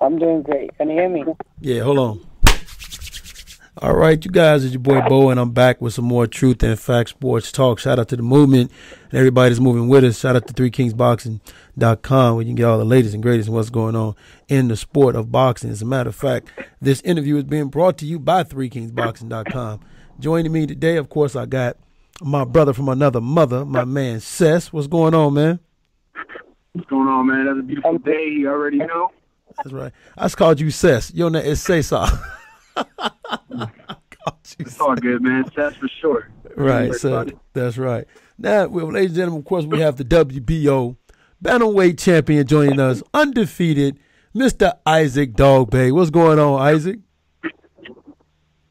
I'm doing great. Can you hear me? Yeah, hold on. All right, you guys, it's your boy Bo, and I'm back with some more Truth and Fact Sports Talk. Shout out to the movement and everybody that's moving with us. Shout out to threekingsboxing.com, where you can get all the latest and greatest and what's going on in the sport of boxing. As a matter of fact, this interview is being brought to you by threekingsboxing.com. Joining me today, of course, I got my brother from another mother, my man Ces. What's going on, man? What's going on, man? That's a beautiful day. You already know. That's right. I just called you Ces. Your name is Cesar. It's all good, man. That's for sure. Right, so that's right. Now, well, ladies and gentlemen, of course, we have the WBO bantamweight champion joining us, undefeated, Mr. Isaac Dogboe. What's going on, Isaac?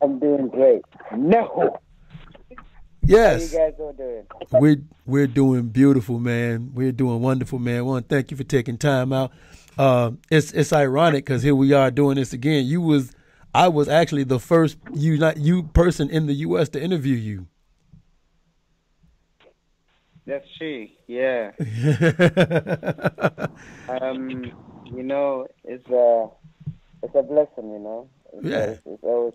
I'm doing great. No. Yes. How you guys all doing? We're doing beautiful, man. We're doing wonderful, man. I want to thank you for taking time out. It's ironic because here we are doing this again. I was actually the first you person in the U.S. to interview you. That's true. Yeah. You know, it's a blessing. You know. It's always.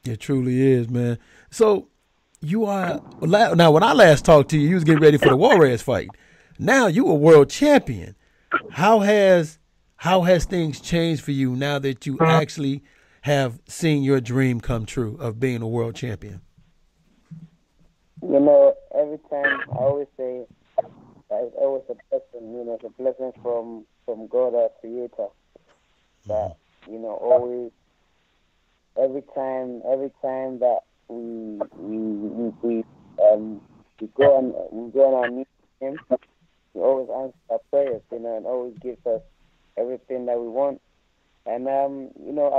It truly is, man. So you are now. When I last talked to you, you was getting ready for the Warriors fight. Now you a world champion. How has things changed for you now that you actually have seen your dream come true of being a world champion? You know, every time I always say that it's always a blessing. You know, it's a blessing from God, our Creator. That always every time that we go on our knees to Him, He always answers our prayers. And always gives us everything that we want. And I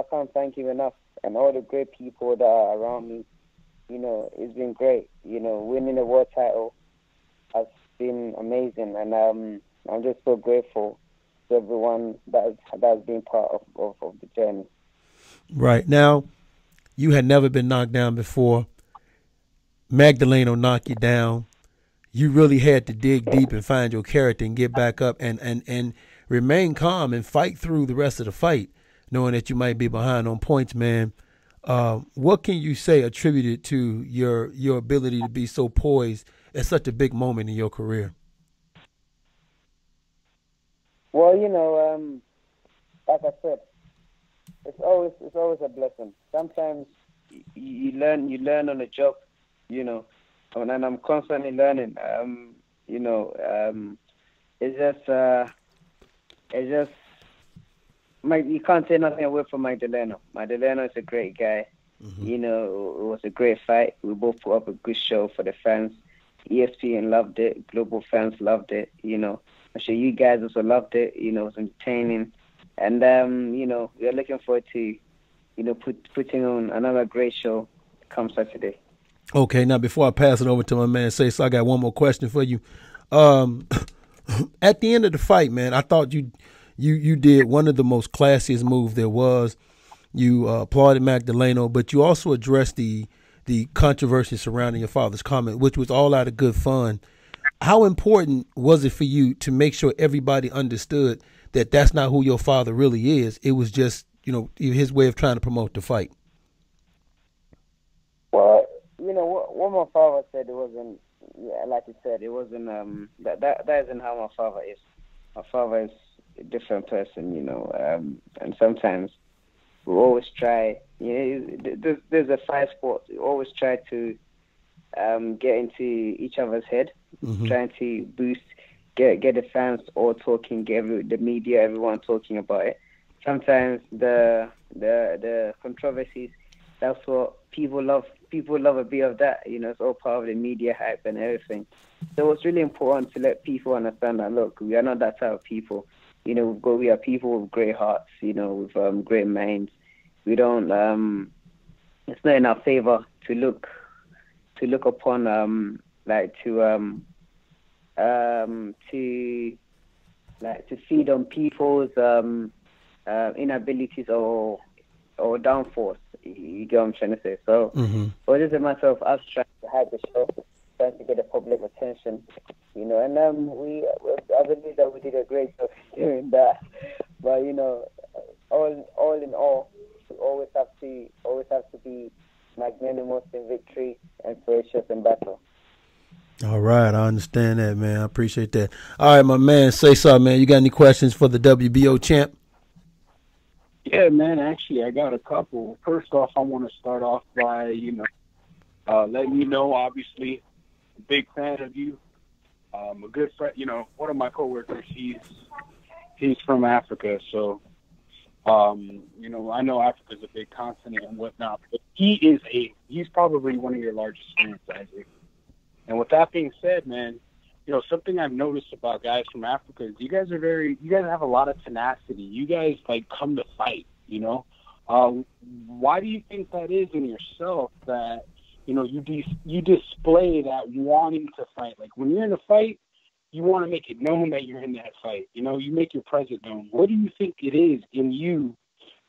can't thank Him enough. And all the great people that are around me, it's been great. Winning the world title has been amazing, and I'm just so grateful to everyone that's been part of the journey. Right. Now, you had never been knocked down before. Magdaleno knocked you down. You really had to dig deep and find your character and get back up and remain calm and fight through the rest of the fight, knowing that you might be behind on points, man. What can you say attributed to your ability to be so poised at such a big moment in your career? Well, like I said, it's always a blessing. Sometimes you learn on the job, and I'm constantly learning. It's just you can't take nothing away from Magdaleno. Magdaleno is a great guy. Mm-hmm. It was a great fight. We both put up a good show for the fans. ESPN loved it. Global fans loved it. I'm sure you guys also loved it. It was entertaining. And, we are looking forward to, putting on another great show come Saturday. Okay, now before I pass it over to my man so I got one more question for you. At the end of the fight, man, I thought you did one of the most classiest moves there was. You applauded Magdaleno, but you also addressed the controversy surrounding your father's comment, which was all out of good fun. How important was it for you to make sure everybody understood that that's not who your father really is? It was just, his way of trying to promote the fight. Well, what my father said, it wasn't, like you said, it wasn't, that isn't how my father is. My father is a different person, and sometimes we always try, there's a fight sport, we always try to get into each other's head, mm-hmm. trying to boost, get the fans all talking, get the media, everyone talking about it. Sometimes the controversies, that's what people love. People love a bit of that, it's all part of the media hype and everything. So it's really important to let people understand that, look, we are not that type of people. We are people with great hearts, with great minds. We don't, it's not in our favor to look upon, to feed on people's inabilities or downfalls. You get what I'm trying to say? So, mm-hmm. It's just a matter of us trying to hype the show, trying to get the public attention, you know. And I believe that we did a great job doing that. But you know, all in all, we always have to be magnanimous in victory and courageous in battle. All right, I understand that, man. I appreciate that. All right, my man, Cesar, man. You got any questions for the WBO champ? Yeah, man. Actually, I got a couple. First off, I want to start off by letting you know, obviously, a big fan of you. A good friend. You know, one of my coworkers. He's from Africa, so you know, I know Africa's a big continent and whatnot, but he's probably one of your largest fans, Isaac. And with that being said, man, you know, something I've noticed about guys from Africa is you guys have a lot of tenacity. You guys like come to fight, you know. Why do you think that is in yourself that, you know, you display that wanting to fight? Like when you're in a fight, you want to make it known that you're in that fight. You know, you make your presence known. What do you think it is in you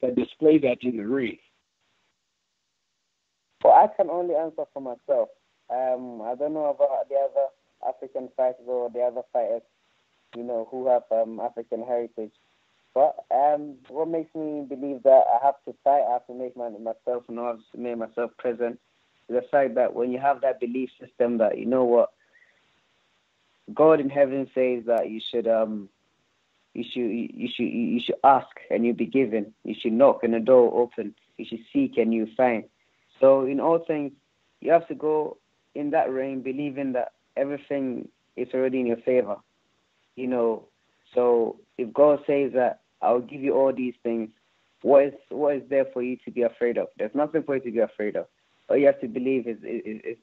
that displays that in the ring? Well, I can only answer for myself. I don't know about the other African fighters or the other fighters, you know, who have African heritage. But what makes me believe that I have to fight, I have to make myself know, I have to make myself present, is the fact that when you have that belief system that, you know what, God in heaven says that you should ask and you'll be given. You should knock and the door will open. You should seek and you find. So in all things, you have to go in that ring believing that everything is already in your favor. You know, so if God says that I'll give you all these things, what is there for you to be afraid of? There's nothing for you to be afraid of. All you have to believe is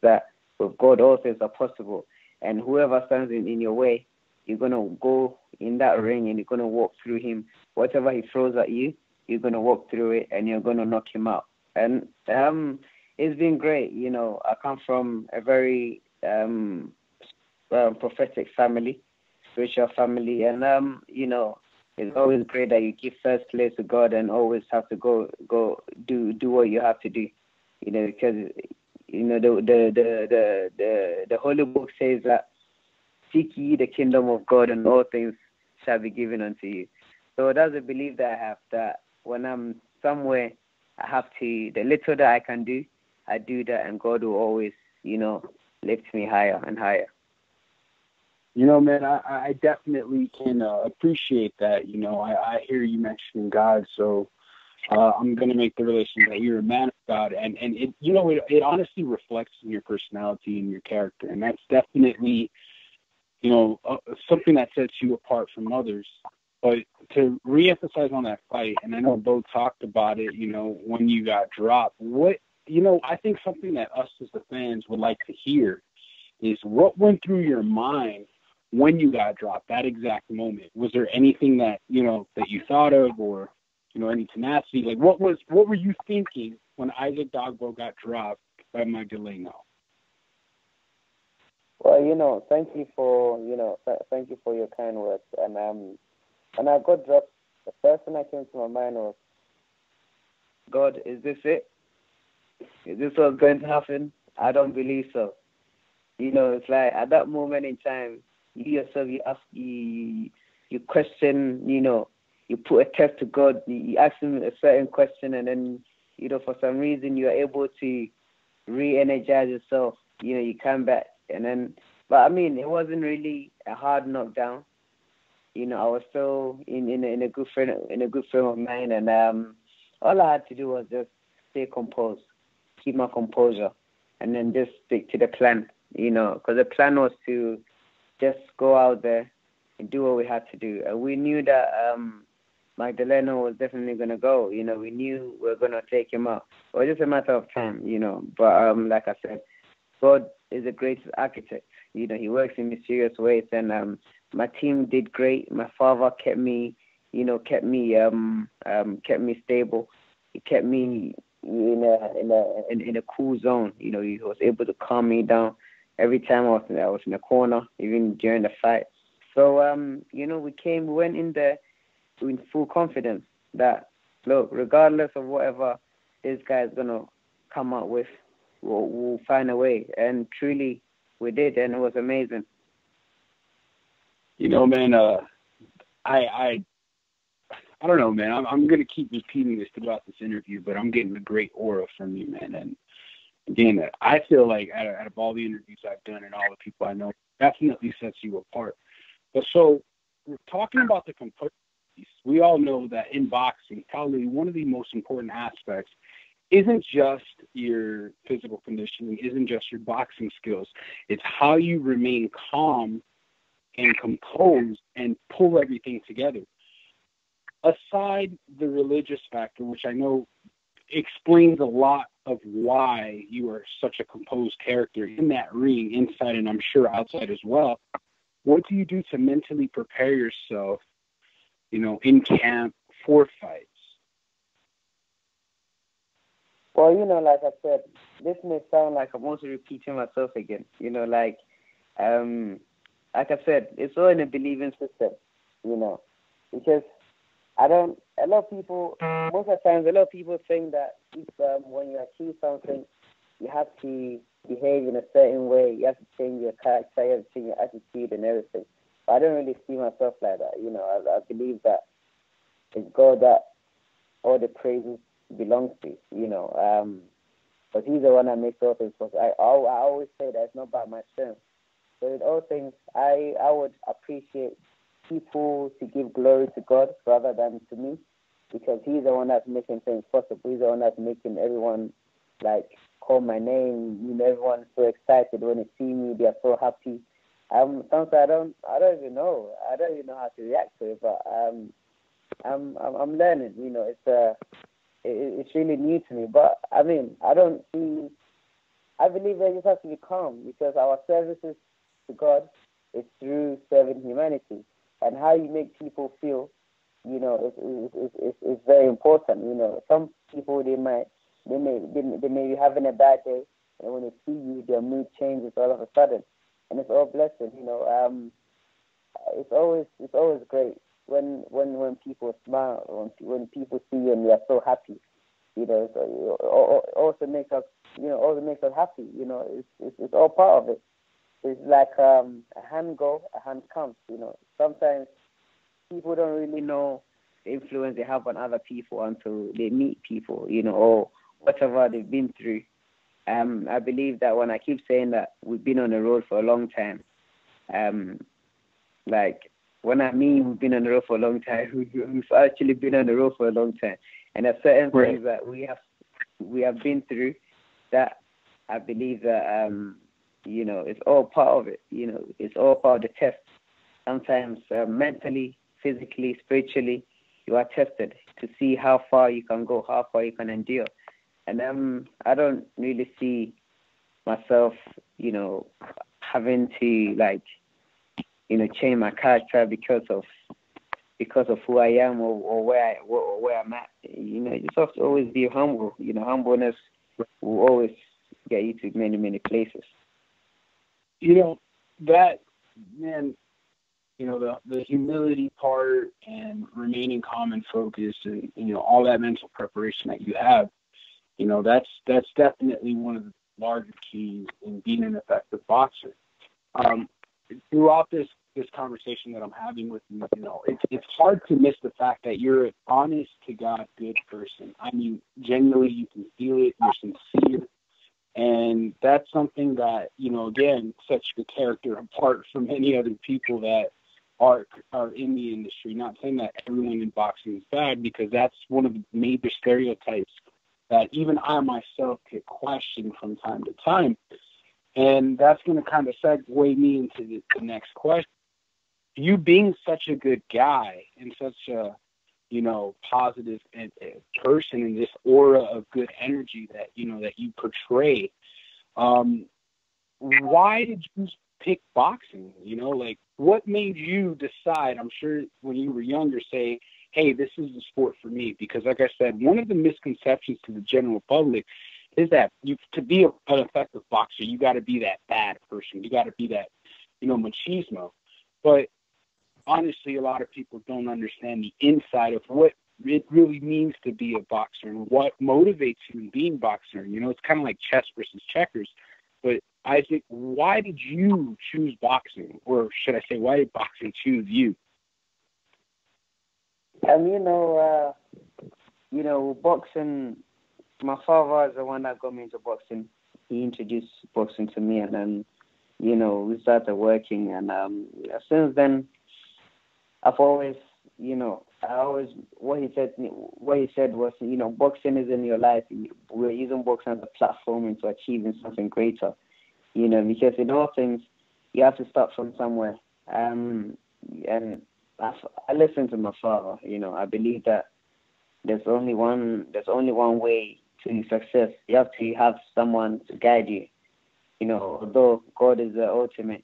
that with God all things are possible. And whoever stands in your way, you're going to go in that ring and you're going to walk through him. Whatever he throws at you, you're going to walk through it and you're going to knock him out. And it's been great. You know, I come from a very prophetic family, spiritual family. And, you know, it's always great that you give first place to God and always have to go do what you have to do. You know, because you know the Holy Book says that seek ye the kingdom of God and all things shall be given unto you. So that's a belief that I have, that when I'm somewhere, I have to, the little that I can do, I do that, and God will always, you know, lift me higher and higher. You know, man, I definitely can appreciate that. You know, I hear you mentioning God, so I'm going to make the relation that you're a man of God, and it, you know, it honestly reflects in your personality and your character, and that's definitely, you know, something that sets you apart from others. But to reemphasize on that fight, and I know Bo talked about it, you know, when you got dropped, what, you know, I think something that us as the fans would like to hear is what went through your mind when you got dropped, that exact moment. Was there anything that, you know, that you thought of, or, you know, any tenacity? Like, what were you thinking when Isaac Dogboe got dropped by Magdaleno? Well, you know, thank you for your kind words. And when I got dropped, the first thing that came to my mind was, God, is this it? Is this what's going to happen? I don't believe so. You know, it's like at that moment in time, you yourself, you question, you know, you put a test to God, you ask him a certain question, and then, you know, for some reason you're able to re-energize yourself. You know, you come back, and then, but I mean, it wasn't really a hard knockdown. You know, I was still in a good frame of mind, and all I had to do was just stay composed, keep my composure, and then just stick to the plan. You know, because the plan was to just go out there and do what we had to do. And we knew that Magdaleno was definitely going to go. You know, we knew we were going to take him out. It was just a matter of time, you know. But like I said, God is the greatest architect. You know, he works in mysterious ways. And my team did great. My father kept me stable. He kept me in a cool zone. You know, he was able to calm me down every time I was in the corner, even during the fight. So, you know, we went in there with full confidence that, look, regardless of whatever this guy is going to come out with, we'll find a way. And truly, we did, and it was amazing. Man, I don't know, man. I'm going to keep repeating this throughout this interview, but I'm getting a great aura from you, man. And again, I feel like out of all the interviews I've done and all the people I know, definitely sets you apart. But so we're talking about the composure piece. We all know that in boxing, probably one of the most important aspects isn't just your physical conditioning, isn't just your boxing skills. It's how you remain calm and composed and pull everything together. Aside the religious factor, which I know explains a lot of why you are such a composed character in that ring, inside and I'm sure outside as well, what do you do to mentally prepare yourself, in camp for fights? Well, like I said, this may sound like I'm also repeating myself again. Like I said, it's all in a believing system, because a lot of people, most of the times, a lot of people think that if, when you achieve something, you have to behave in a certain way, you have to change your character, you have to change your attitude and everything. But I don't really see myself like that. I believe that it's God that all the praises belongs to, but he's the one that makes all things possible. I always say that it's not about my strength. So in all things, I would appreciate people to give glory to God rather than to me, because he's the one that's making things possible. He's the one that's making everyone call my name. Everyone's so excited when they see me. They're so happy. Sometimes I don't even know. I don't even know how to react to it. But I'm learning. It's really new to me. But I believe that you just have to be calm, because our services to God is through serving humanity, and how you make people feel, is very important. Some people they may be having a bad day, and when they see you, their mood changes all of a sudden, and it's all blessing. It's always great when people smile, when people see you and they are so happy. So it also makes us happy. It's all part of it. It's like a hand go, a hand comes. Sometimes people don't really know the influence they have on other people until they meet people, or whatever they've been through. I believe that when I keep saying that we've been on the road for a long time, when I mean we've been on the road for a long time, we've actually been on the road for a long time. And there's certain things that we have been through that I believe that it's all part of it. It's all part of the test. Sometimes mentally, physically, spiritually, you are tested to see how far you can go, how far you can endure. And I don't really see myself, having to change my character because of who I am or where I'm at. You just have to always be humble. Humbleness will always get you to many, many places. That, man, the humility part and remaining calm and focused and, all that mental preparation that you have, that's definitely one of the larger keys in being an effective boxer. Throughout this conversation that I'm having with you, it's hard to miss the fact that you're an honest to God good person. I mean, genuinely, you can feel it. You're sincere. And that's something that, again, sets your character apart from any other people that are in the industry. Not saying that everyone in boxing is bad, because that's one of the major stereotypes that even I myself get questioned from time to time. And that's going to kind of segue me into the next question. You being such a good guy and such a, positive person and this aura of good energy that, that you portray, why did you pick boxing? What made you decide, I'm sure when you were younger, say, hey, this is the sport for me? Because like I said, one of the misconceptions to the general public is that to be an effective boxer, you got to be that bad person. You got to be that, machismo. But honestly, a lot of people don't understand the inside of what it really means to be a boxer and what motivates you in being a boxer. It's kind of like chess versus checkers. But Isaac, why did you choose boxing? Or should I say, why did boxing choose you? Boxing, my father is the one that got me into boxing. He introduced boxing to me, and then, we started working. And since then, I've always, what he said was, boxing is in your life. We're using boxing as a platform into achieving something greater, because in all things, you have to start from somewhere. And I listen to my father. I believe that there's only one way to success. You have to have someone to guide you. Although God is the ultimate,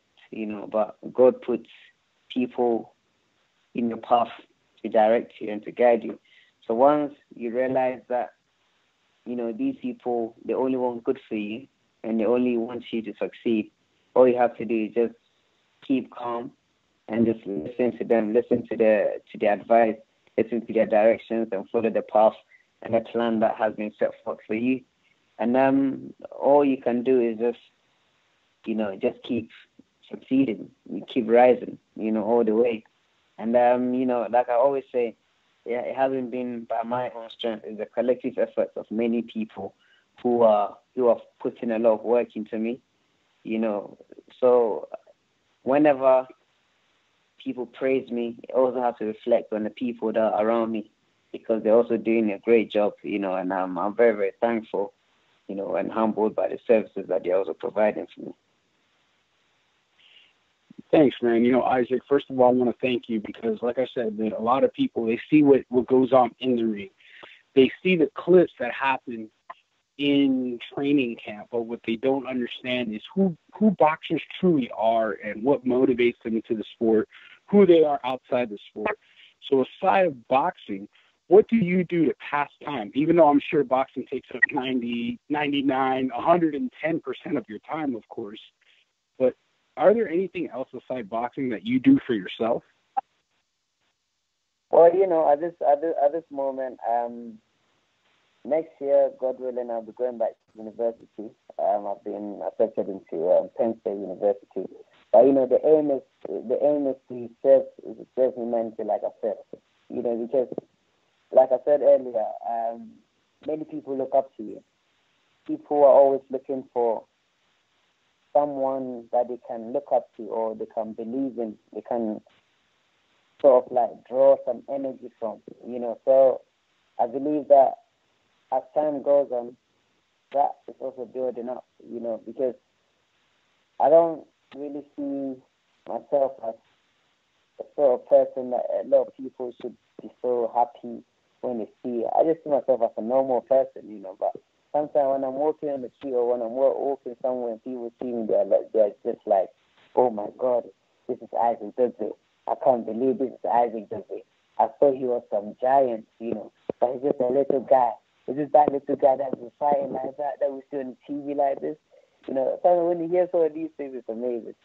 but God puts people in your path to direct you and to guide you. So once you realize that, these people, they only want good for you and they only want you to succeed, all you have to do is just keep calm and just listen to them, listen to their advice, listen to their directions, and follow the path and the plan that has been set forth for you. And all you can do is just keep succeeding, you keep rising, all the way. And like I always say, it hasn't been by my own strength. It's the collective efforts of many people who are putting a lot of work into me. So whenever people praise me, I also have to reflect on the people that are around me, because they're also doing a great job, and I'm very, very thankful, and humbled by the services that they're also providing for me. Thanks, man. Isaac, first of all, I want to thank you because, like I said, a lot of people, they see what goes on in the ring. They see the clips that happen in training camp, but what they don't understand is who boxers truly are and what motivates them into the sport, who they are outside the sport. So aside of boxing, what do you do to pass time? Even though I'm sure boxing takes up 90, 99, 110% of your time, of course, but are there anything else aside boxing that you do for yourself? Well, at this moment, next year, God willing, I'll be going back to university. I've been accepted into Penn State University. But the aim is to serve humanity, like I said. Because, like I said earlier, many people look up to you. People are always looking for someone that they can look up to or they can believe in. They can sort of like draw some energy from. So I believe that as time goes on, that is also building up, because I don't really see myself as the sort of person that a lot of people should be so happy when they see. I just see myself as a normal person, but sometimes when I'm walking on the street or when I'm walking somewhere and people see me, they're just like, oh my God, this is Isaac Dogboe. I can't believe this is Isaac Dogboe. I thought he was some giant, but he's just a little guy. Is this that little guy that was fighting like that we see on TV like this? So when you hear some of these things, it's amazing.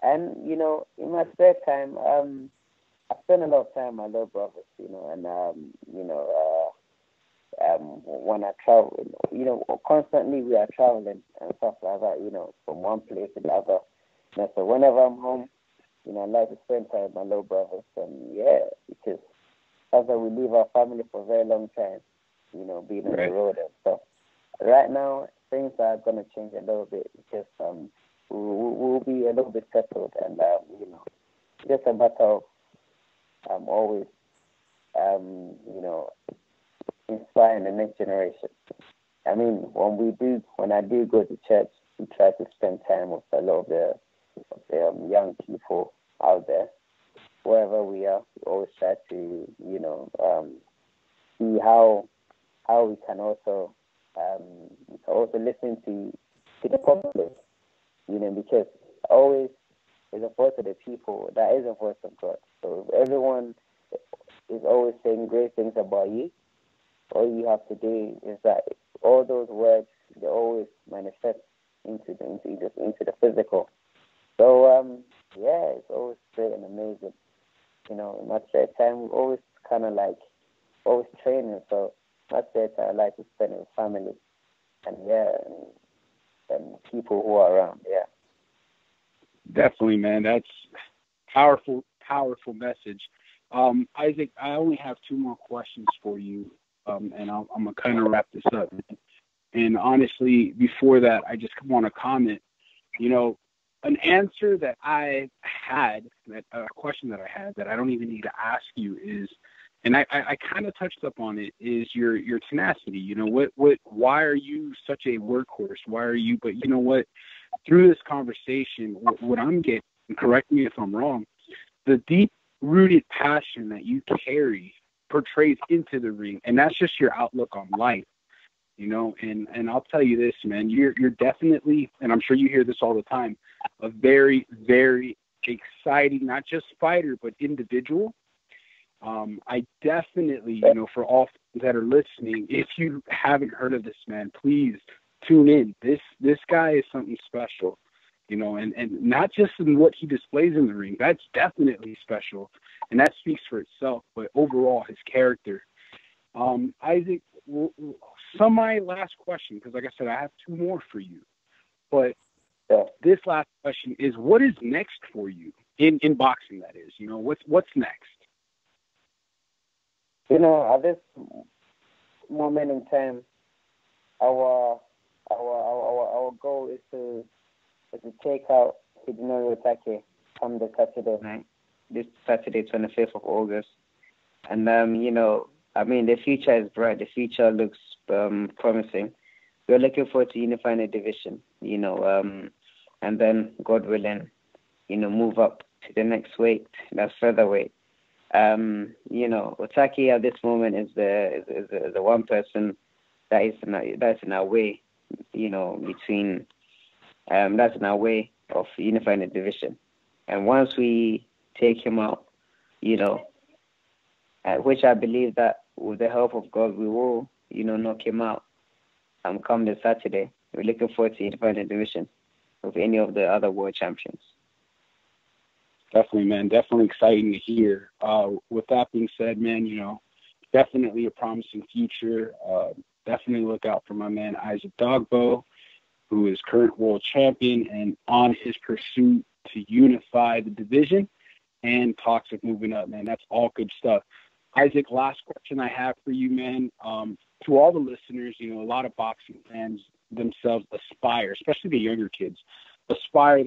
And, in my spare time, I spend a lot of time with my little brothers, and, when I travel, constantly we are traveling and stuff like that, from one place to the other. So whenever I'm home, I like to spend time with my little brothers. And, because after we leave our family for a very long time, being on the road and stuff. Right now, things are going to change a little bit because we'll be a little bit settled and, just a matter of always, inspiring the next generation. I mean, when I do go to church, we try to spend time with a lot of the young people out there. Wherever we are, we always try to, see how we can also listen to the public, because always is a voice of the people. That is a voice of God. So if everyone is always saying great things about you, all you have to do is that all those words, they always manifest into the physical. So it's always great and amazing. In my spare time, we always kind of like always training. So my spare time, I like to spend with family, and people who are around. Yeah. Definitely, man. That's powerful message. Isaac, I only have two more questions for you, and I'm going to kind of wrap this up. And honestly, before that, I just want to comment, an answer that I had, a question that I had that I don't even need to ask you is, and I kind of touched up on it, is your tenacity. Why are you such a workhorse? Why are you, but you know what, through this conversation, what I'm getting, correct me if I'm wrong, the deep-rooted passion that you carry portrays into the ring, and that's just your outlook on life, and I'll tell you this, man, you're definitely, and I'm sure you hear this all the time, a very, very exciting, not just fighter, but individual. I definitely, for all that are listening, if you haven't heard of this man, please tune in. This guy is something special, and not just in what he displays in the ring. That's definitely special, and that speaks for itself. But overall, his character. Isaac, last question, because like I said, I have two more for you. But this last question is, what is next for you in boxing? That is, what's next? At this moment in time, our goal is to take out Hidenori Otake on the Saturday night, this Saturday, 25th of August. And the future is bright. The future looks promising. We're looking forward to unifying the division, and then, God willing, move up to the next weight, that's featherweight. Otake at this moment is the one person that's in our way, between that's in our way of unifying the division. And once we take him out, which I believe that with the help of God we will, knock him out. Come this Saturday. We're looking forward to unifying the division with any of the other world champions. Definitely, man. Definitely exciting to hear. With that being said, man, definitely a promising future. Definitely look out for my man Isaac Dogboe, who is current world champion and on his pursuit to unify the division and talks of moving up, man. That's all good stuff. Isaac, last question I have for you, man. To all the listeners, a lot of boxing fans themselves aspire, especially the younger kids, aspire,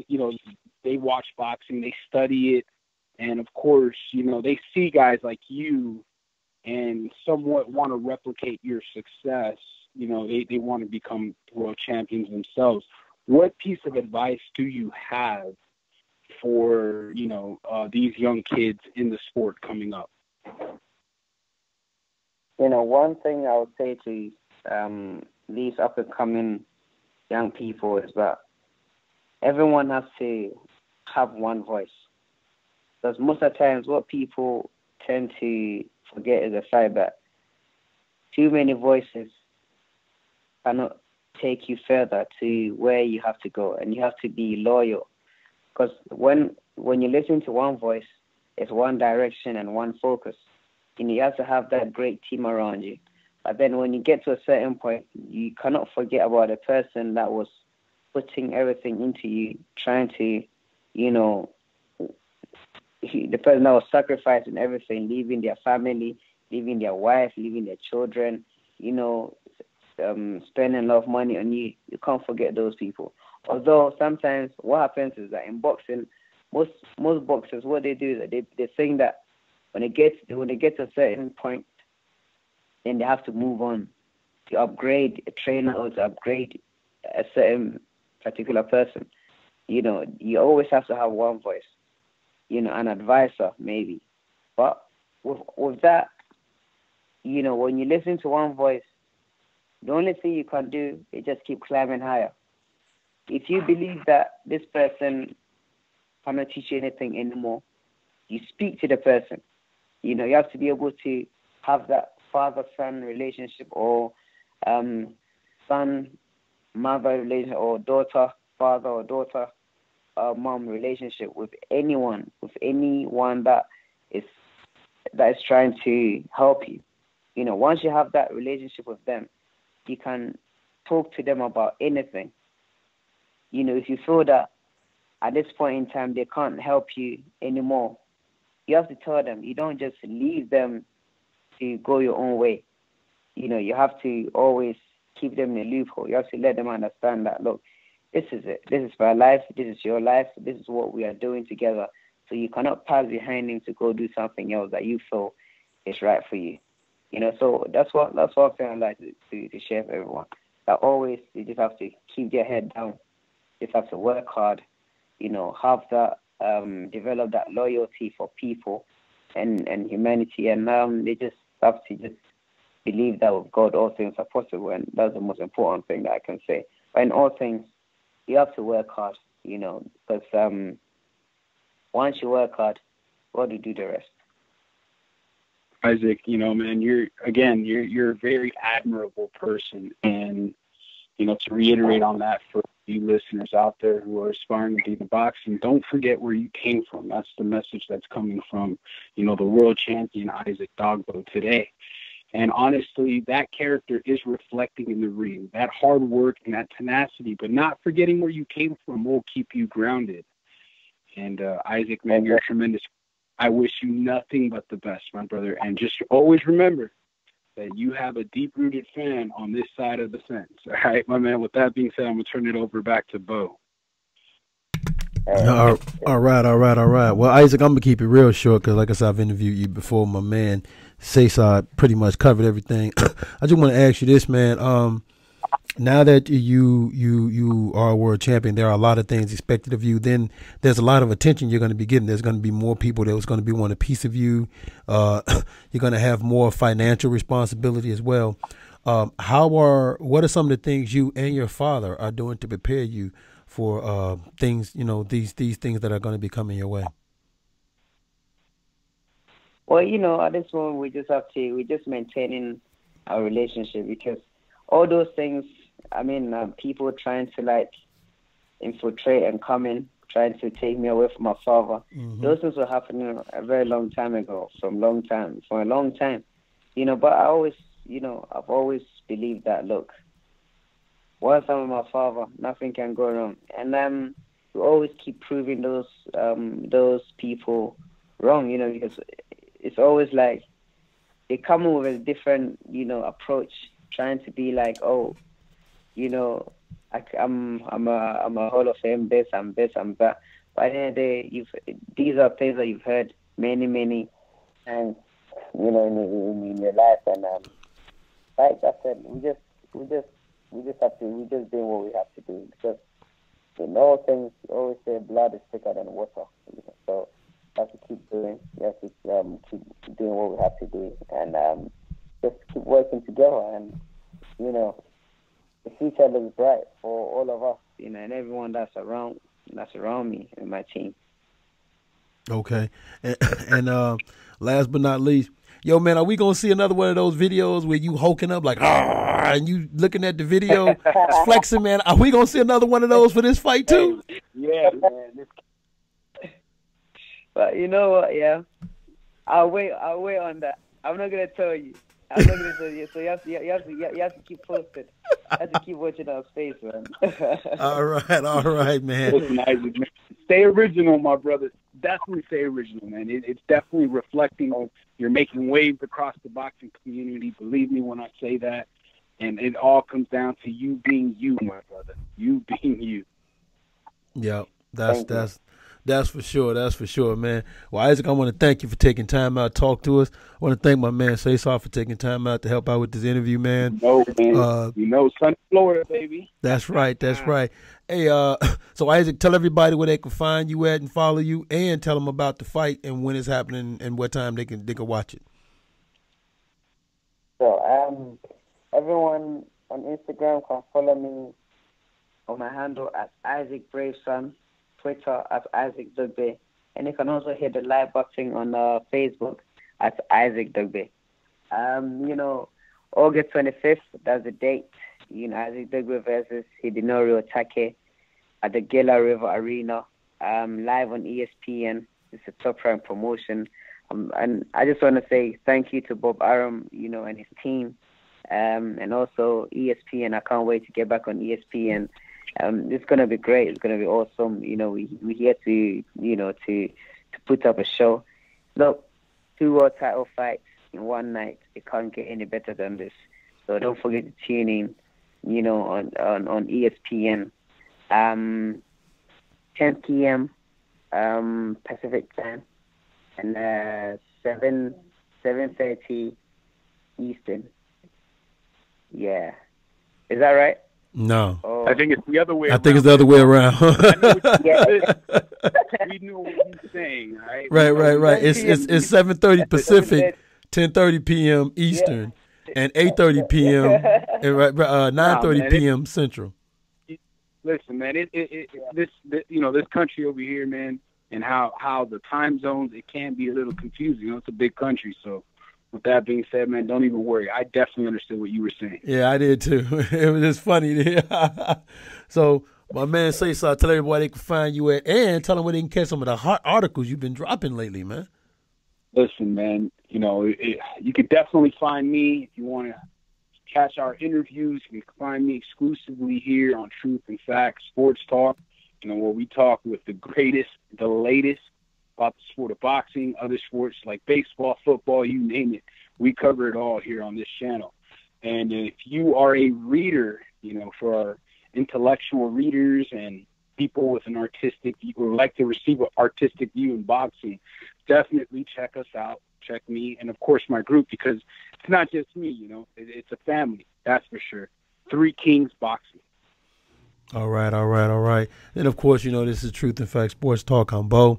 they watch boxing, they study it, and of course, they see guys like you and somewhat want to replicate your success. They want to become world champions themselves. What piece of advice do you have for, these young kids in the sport coming up? One thing I would say to these up-and-coming young people is that everyone has to have one voice. Because most of the times what people tend to forget is the fact that too many voices cannot take you further to where you have to go, and you have to be loyal. Because when you listen to one voice, it's one direction and one focus. You have to have that great team around you. But then when you get to a certain point, you cannot forget about the person that was putting everything into you, trying to, the person that was sacrificing everything, leaving their family, leaving their wife, leaving their children, spending a lot of money on you. You can't forget those people. Although sometimes what happens is that in boxing, most boxers, what they do is that they think that when they get to a certain point, then they have to move on to upgrade a trainer or to upgrade a certain particular person. You always have to have one voice, an advisor maybe. But with that, when you listen to one voice, the only thing you can do is just keep climbing higher. If you believe that this person cannot teach you anything anymore, you speak to the person. You have to be able to have that father-son relationship or son-mother relationship or daughter-father or daughter-mom relationship with anyone that is trying to help you. Once you have that relationship with them, you can talk to them about anything. if you feel that at this point in time they can't help you anymore, you have to tell them. You don't just leave them to go your own way. You have to always keep them in a loophole. You have to let them understand that, look, this is it. This is my life. This is your life. This is what we are doing together. So you cannot pass behind him to go do something else that you feel is right for you. So that's what I like to share with everyone. That always you just have to keep their head down. You just have to work hard. Have that develop that loyalty for people and humanity, and they just have to just believe that with God all things are possible, and that's the most important thing that I can say. But in all things, you have to work hard, because once you work hard, God will do the rest. Isaac, man, you're a very admirable person, and to reiterate on that for you listeners out there who are aspiring to be in boxing, don't forget where you came from. That's the message that's coming from, the world champion Isaac Dogboe today. And honestly, that character is reflecting in the ring. That hard work and that tenacity, but not forgetting where you came from will keep you grounded. And Isaac, man, you're tremendous. I wish you nothing but the best, my brother. And just always remember that you have a deep-rooted fan on this side of the fence. All right, my man. With that being said, I'm going to turn it over back to Bo. All right. Well, Isaac, I'm going to keep it real short because, like I said, I've interviewed you before. My man, Cesar, pretty much covered everything. I just want to ask you this, man. Now that you are a world champion, there are a lot of things expected of you. Then there's a lot of attention you're going to be getting. There's going to be more people that was going to be wanting a piece of you. You're going to have more financial responsibility as well. What are some of the things you and your father are doing to prepare you for things, these things that are going to be coming your way? Well, at this moment we're just maintaining our relationship, because all those things, people trying to infiltrate and come in, trying to take me away from my father. Mm-hmm. Those things were happening a very long time ago, for a long time. But I always, I've always believed that, look, once I'm with my father, nothing can go wrong. And we always keep proving those people wrong, because it's always like they come in with a different, approach, trying to be like, oh, I'm a Hall of Fame, this, I'm that. But at the end of the day, these are things that you've heard many, many times, in your life. And like I said, we just doing what we have to do, because in all things, you always say blood is thicker than water. So we have to keep doing. We have to keep doing what we have to do, and just keep working together. And the future looks bright for all of us, and everyone that's around me and my team. Okay, and last but not least, yo, man, are we gonna see another one of those videos where you hulking up like, and you looking at the video flexing, man? Are we gonna see another one of those for this fight too? Yeah, man. But you know what? Yeah, I'll wait on that. I'm not gonna tell you. So you have to keep posted. You have to keep watching our space, man. All right, man. Listen, Isaac, man. Stay original, my brother. Definitely stay original, man. It's definitely reflecting. You're making waves across the boxing community. Believe me when I say that. And it all comes down to you being you, my brother. You being you. Yeah, that's for sure. That's for sure, man. Well, Isaac, I want to thank you for taking time out to talk to us. I want to thank my man Cesar for taking time out to help out with this interview, man. Man. Sunny Florida, baby. That's right. Hey, so Isaac, tell everybody where they can find you at and follow you, and tell them about the fight and when it's happening and what time they can watch it. So, everyone on Instagram can follow me on my handle at Isaac Braveson, Twitter at Isaac Dogboe, and you can also hear the live boxing on Facebook at Isaac Dogboe. August 25th, that's the date. Isaac Dogboe versus Hidenori Otake at the Gila River Arena, live on ESPN. It's a top-ranked promotion. And I just want to say thank you to Bob Arum, and his team, and also ESPN. I can't wait to get back on ESPN It's gonna be great. It's gonna be awesome. You know, we here to to put up a show. Look, 2 world title fights in one night. It can't get any better than this. So don't forget to tune in. On ESPN, 10 p.m. Pacific time, and 7:30 Eastern. Yeah, is that right? No, I think it's the other way. I think it's the other way around. We knew what you're saying, right? Right. It's 7:30 Pacific, 10:30 p.m. Eastern, and 8:30 p.m. and 9:30 p.m. Central. Listen, man, this country over here, man, and how the time zones, it can be a little confusing. It's a big country, so. With that being said, man, don't even worry. I definitely understood what you were saying. Yeah, I did too. It was just funny. So, my man Cesar, tell everybody where they can find you at, and tell them where they can catch some of the hot articles you've been dropping lately, man. Listen, man, you can definitely find me if you want to catch our interviews. You can find me exclusively here on Truth and Facts Sports Talk, where we talk with the greatest, the latest, about the sport of boxing, other sports like baseball, football, you name it. We cover it all here on this channel. And if you are a reader, for our intellectual readers and people with an artistic view, who like to receive an artistic view in boxing, definitely check us out. Check me and, of course, my group, because it's not just me, it's a family, that's for sure. 3 Kings Boxing. All right. And, of course, this is Truth and Facts Sports Talk. I'm Bo.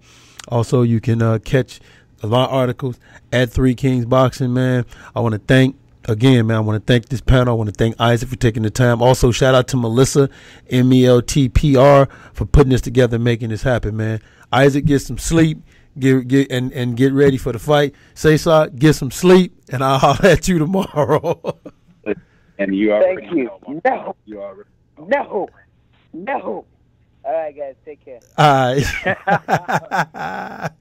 Also, you can catch a lot of articles at 3 Kings Boxing, man. I want to thank this panel. I want to thank Isaac for taking the time. Also, shout out to Melissa, MELTPR, for putting this together and making this happen, man. Isaac, get some sleep. Get ready for the fight. Cesar, get some sleep, and I'll holler at you tomorrow. And you already Thank you. know. No. All right, guys. Take care. All right.